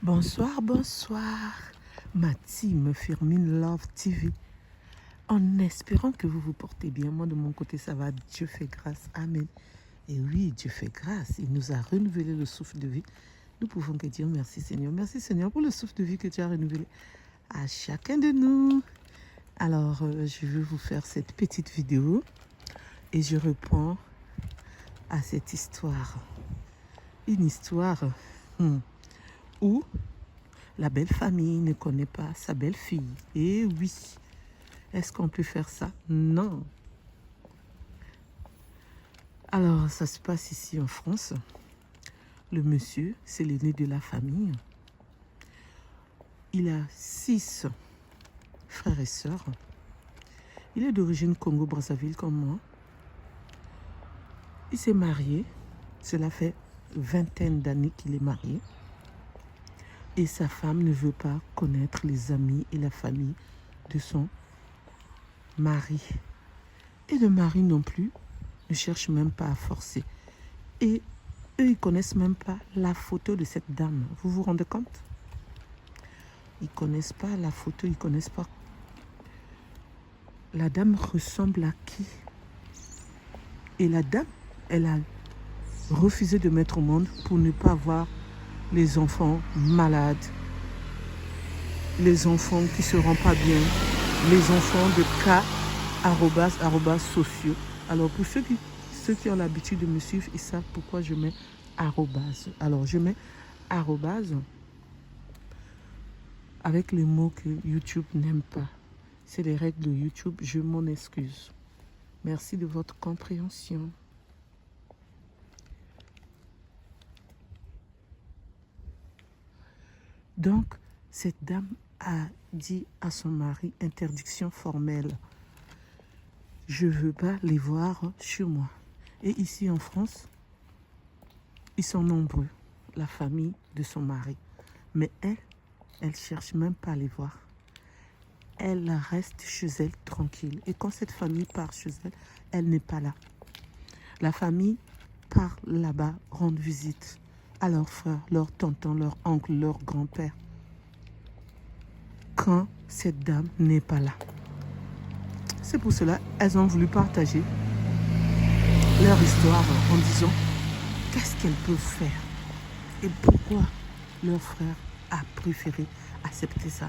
Bonsoir, bonsoir, ma team Firmin Love TV. En espérant que vous vous portez bien, moi de mon côté ça va, Dieu fait grâce, amen. Et oui, Dieu fait grâce, il nous a renouvelé le souffle de vie. Nous pouvons que dire merci Seigneur. Merci Seigneur pour le souffle de vie que tu as renouvelé à chacun de nous. Alors, je vais vous faire cette petite vidéo et je réponds à cette histoire. Une histoire où la belle famille ne connaît pas sa belle-fille. Et oui, est-ce qu'on peut faire ça? Non. Alors, ça se passe ici en France. Le monsieur, c'est l'aîné de la famille. Il a 6 frères et sœurs. Il est d'origine Congo-Brazzaville comme moi. Il s'est marié. Cela fait vingtaine d'années qu'il est marié. Et sa femme ne veut pas connaître les amis et la famille de son mari. Et le mari non plus ne cherche même pas à forcer. Et eux, ils ne connaissent même pas la photo de cette dame. Vous vous rendez compte? Ils ne connaissent pas la photo, ils ne connaissent pas. La dame ressemble à qui? Et la dame, elle a refusé de mettre au monde pour ne pas voir les enfants malades, les enfants qui ne seront pas bien, les enfants de cas sociaux. Alors pour ceux qui ont l'habitude de me suivre, ils savent pourquoi je mets arrobase. Alors je mets arrobase avec les mots que YouTube n'aime pas. C'est les règles de YouTube, je m'en excuse. Merci de votre compréhension. Donc, cette dame a dit à son mari, interdiction formelle. Je ne veux pas les voir chez moi. Et ici en France, ils sont nombreux, la famille de son mari. Mais elle ne cherche même pas à les voir. Elle reste chez elle tranquille. Et quand cette famille part chez elle, elle n'est pas là. La famille part là-bas rendre visite à leurs frères, leurs tontons, leurs oncles, leurs grands-pères. Quand cette dame n'est pas là. C'est pour cela qu'elles ont voulu partager leur histoire en disant qu'est-ce qu'elles peuvent faire et pourquoi leur frère a préféré accepter ça.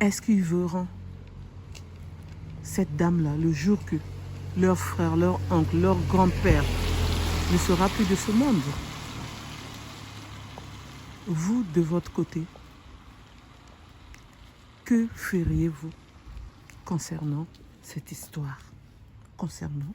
Est-ce qu'ils verront cette dame-là le jour que leur frère, leur oncle, leur grand-père ne sera plus de ce monde? Vous, de votre côté, que feriez-vous concernant cette histoire, concernant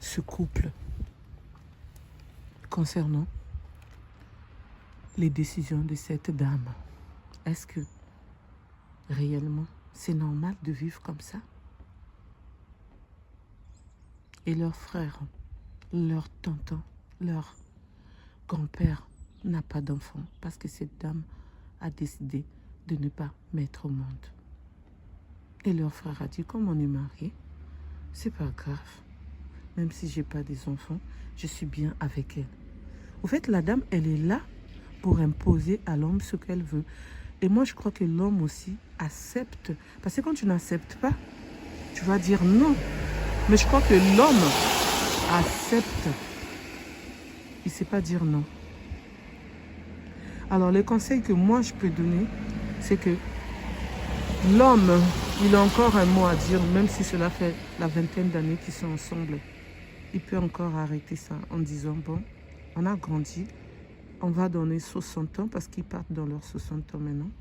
ce couple, concernant les décisions de cette dame? Est-ce que réellement c'est normal de vivre comme ça? Et leurs frères, leurs tontons, leur grand-père n'a pas d'enfant parce que cette dame a décidé de ne pas mettre au monde. Et leur frère a dit, comme on est marié, c'est pas grave. Même si j'ai pas des enfants, je suis bien avec elle. Au fait, la dame, elle est là pour imposer à l'homme ce qu'elle veut. Et moi, je crois que l'homme aussi accepte. Parce que quand tu n'acceptes pas, tu vas dire non. Mais je crois que l'homme accepte. Il ne sait pas dire non. Alors, les conseils que moi, je peux donner, c'est que l'homme, il a encore un mot à dire, même si cela fait la vingtaine d'années qu'ils sont ensemble. Il peut encore arrêter ça en disant, bon, on a grandi, on va donner 60 ans parce qu'ils partent dans leurs 60 ans maintenant.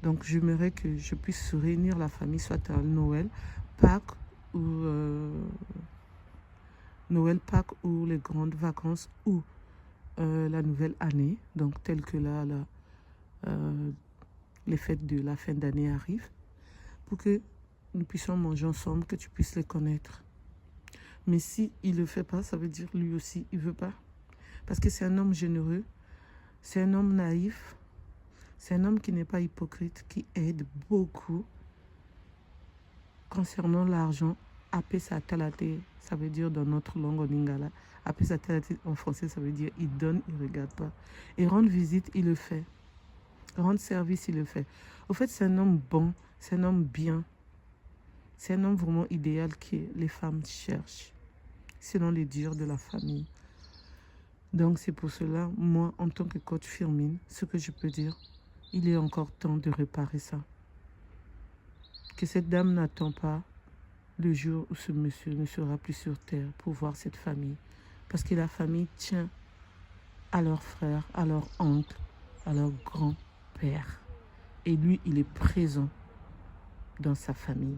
Donc, j'aimerais que je puisse réunir la famille, soit à Noël, Pâques ou les grandes vacances ou la nouvelle année. Donc, tel que là, les fêtes de la fin d'année arrivent, pour que nous puissions manger ensemble, que tu puisses les connaître. Mais si il ne le fait pas, ça veut dire lui aussi, il ne veut pas. Parce que c'est un homme généreux, c'est un homme naïf, c'est un homme qui n'est pas hypocrite, qui aide beaucoup. Concernant l'argent, apé sa talate, ça veut dire dans notre langue en lingala, Appeler ça terre en français, ça veut dire il donne, il ne regarde pas. Et rendre visite, il le fait. Rendre service, il le fait. Au fait, c'est un homme bon, c'est un homme bien. C'est un homme vraiment idéal que les femmes cherchent, selon les dires de la famille. Donc c'est pour cela, moi, en tant que coach Firmin, ce que je peux dire, il est encore temps de réparer ça. Que cette dame n'attend pas le jour où ce monsieur ne sera plus sur terre pour voir cette famille. Parce que la famille tient à leur frère, à leur oncle, à leur grand-père. Et lui, il est présent dans sa famille.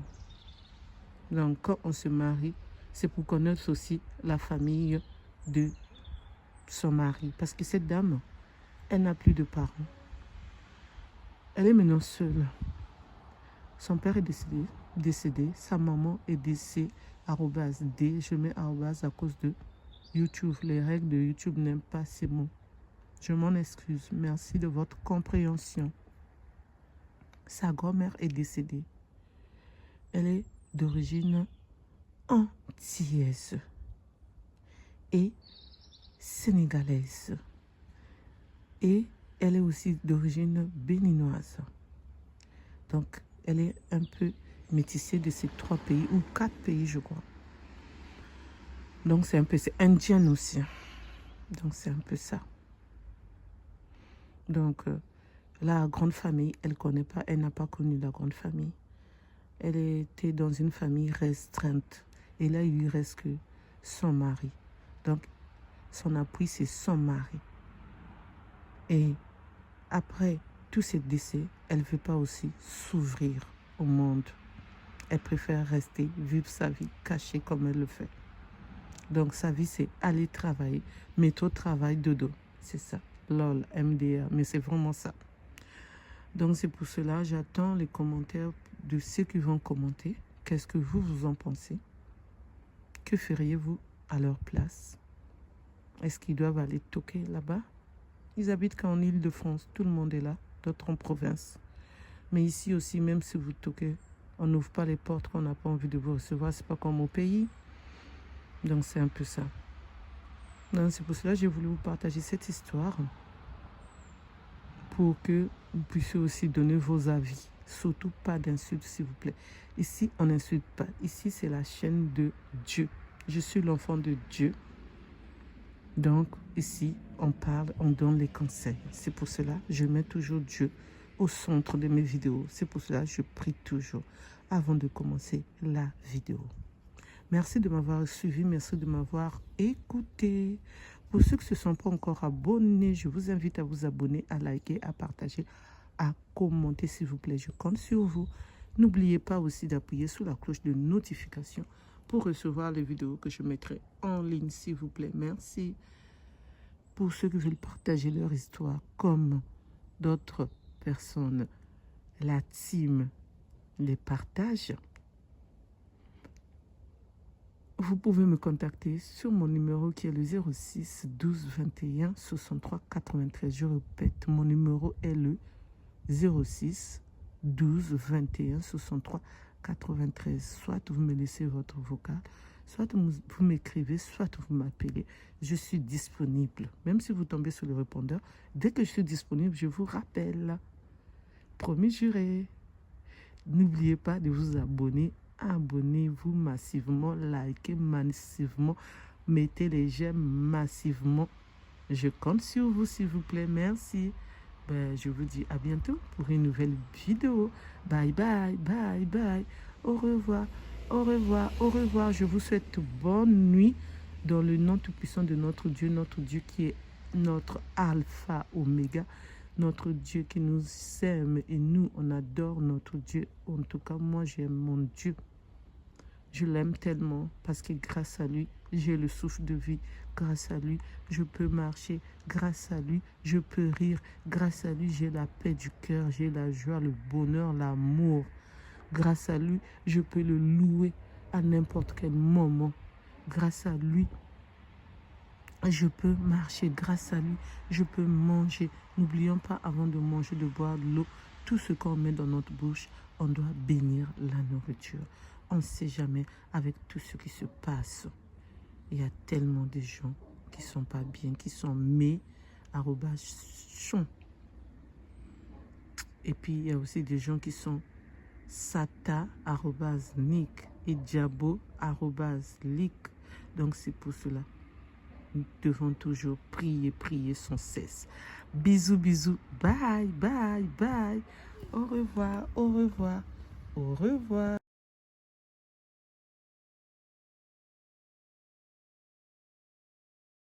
Donc, quand on se marie, c'est pour connaître aussi la famille de son mari. Parce que cette dame, elle n'a plus de parents. Elle est maintenant seule. Son père est décédé. Sa maman est décédée, @D. Je mets arrobase à cause de YouTube. Les règles de YouTube n'aiment pas ces mots. Je m'en excuse. Merci de votre compréhension. Sa grand-mère est décédée. Elle est d'origine antillaise et sénégalaise. Et elle est aussi d'origine béninoise. Donc, elle est un peu métissée de ces 3 pays, ou 4 pays, je crois. Donc, c'est un peu... C'est indienne aussi. Donc, c'est un peu ça. Donc, la grande famille, elle ne connaît pas, elle n'a pas connu la grande famille. Elle était dans une famille restreinte. Et là, il lui reste que son mari. Donc, son appui, c'est son mari. Et après tous ces décès, elle ne veut pas aussi s'ouvrir au monde. Elle préfère rester, vivre sa vie cachée comme elle le fait. Donc, sa vie, c'est aller travailler, métro, travail, dodo. C'est ça. LOL, MDR. Mais c'est vraiment ça. Donc, c'est pour cela, j'attends les commentaires de ceux qui vont commenter. Qu'est-ce que vous en pensez? Que feriez-vous à leur place? Est-ce qu'ils doivent aller toquer là-bas? Ils habitent qu'en Île-de-France. Tout le monde est là, d'autres en province. Mais ici aussi, même si vous toquez, on n'ouvre pas les portes qu'on n'a pas envie de vous recevoir. C'est pas comme au pays. Donc, c'est un peu ça. Donc, c'est pour cela que j'ai voulu vous partager cette histoire pour que vous puissiez aussi donner vos avis. Surtout pas d'insultes, s'il vous plaît. Ici, on n'insulte pas. Ici, c'est la chaîne de Dieu. Je suis l'enfant de Dieu. Donc, ici, on parle, on donne les conseils. C'est pour cela que je mets toujours Dieu au centre de mes vidéos. C'est pour cela que je prie toujours avant de commencer la vidéo. Merci de m'avoir suivi, merci de m'avoir écouté. Pour ceux qui ne se sont pas encore abonnés, je vous invite à vous abonner, à liker, à partager, à commenter, s'il vous plaît. Je compte sur vous. N'oubliez pas aussi d'appuyer sur la cloche de notification pour recevoir les vidéos que je mettrai en ligne, s'il vous plaît. Merci. Pour ceux qui veulent partager leur histoire, comme d'autres personnes, la team les partage. Vous pouvez me contacter sur mon numéro qui est le 06 12 21 63 93. Je répète, mon numéro est le 06 12 21 63 93. Soit vous me laissez votre vocal, soit vous m'écrivez, soit vous m'appelez. Je suis disponible. Même si vous tombez sur le répondeur, dès que je suis disponible, je vous rappelle. Promis juré. N'oubliez pas de vous abonner. Abonnez-vous massivement, likez massivement, mettez les j'aime massivement. Je compte sur vous, s'il vous plaît. Merci. Je vous dis à bientôt pour une nouvelle vidéo. Bye, bye, bye, bye. Au revoir, au revoir, au revoir. Je vous souhaite bonne nuit dans le nom tout-puissant de notre Dieu qui est notre alpha, oméga. Notre Dieu qui nous aime et nous, on adore notre Dieu. En tout cas, moi, j'aime mon Dieu. Je l'aime tellement parce que grâce à lui, j'ai le souffle de vie. Grâce à lui, je peux marcher. Grâce à lui, je peux rire. Grâce à lui, j'ai la paix du cœur, j'ai la joie, le bonheur, l'amour. Grâce à lui, je peux le louer à n'importe quel moment. Grâce à lui, je peux marcher. Grâce à lui, je peux manger. N'oublions pas, avant de manger, de boire de l'eau. Tout ce qu'on met dans notre bouche, on doit bénir la nourriture. On ne sait jamais avec tout ce qui se passe. Il y a tellement de gens qui sont pas bien, qui sont mais@chon. Et puis il y a aussi des gens qui sont sata@nick et diabo@lick. Donc c'est pour cela. Nous devons toujours prier, prier sans cesse. Bisous, bisous. Bye, bye, bye. Au revoir, au revoir, au revoir.